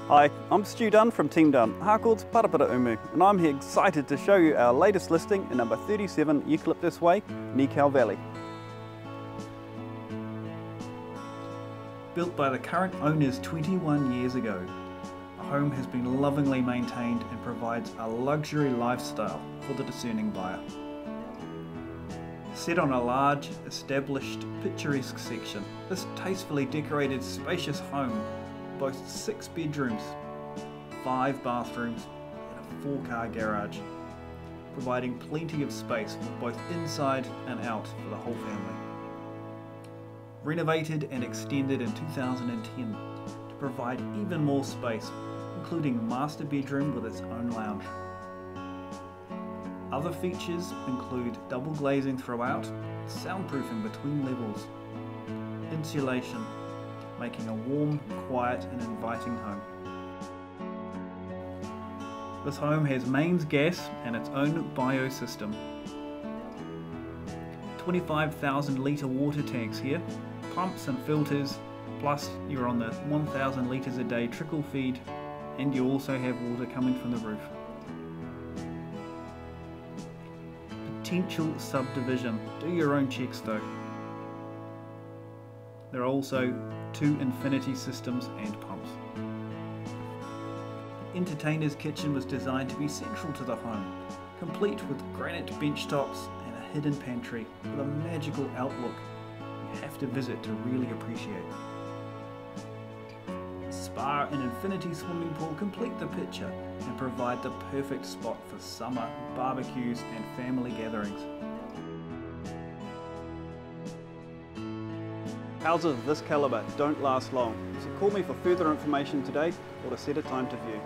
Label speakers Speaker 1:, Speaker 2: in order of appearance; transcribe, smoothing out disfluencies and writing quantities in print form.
Speaker 1: Hi, I'm Stu Dunn from Team Dunn, Harcourt's Parapara Umu, and I'm here excited to show you our latest listing in number 37 Eucalyptus Way, Nikau Valley. Built by the current owners 21 years ago, the home has been lovingly maintained and provides a luxury lifestyle for the discerning buyer. Set on a large, established, picturesque section, this tastefully decorated, spacious home boasts 6 bedrooms, 5 bathrooms and a 4-car garage, providing plenty of space for both inside and out for the whole family. Renovated and extended in 2010 to provide even more space, including master bedroom with its own lounge. Other features include double glazing throughout, soundproofing between levels, insulation, making a warm, quiet and inviting home. This home has mains gas and its own biosystem. 25,000 litre water tanks here, pumps and filters, plus you're on the 1,000 litres a day trickle feed, and you also have water coming from the roof. Potential subdivision. Do your own checks though. There are also 2 infinity systems and pumps. The entertainer's kitchen was designed to be central to the home, complete with granite bench tops and a hidden pantry with a magical outlook you have to visit to really appreciate. Spa and infinity swimming pool complete the picture and provide the perfect spot for summer barbecues and family gatherings. Houses of this calibre don't last long, so call me for further information today or to set a time to view.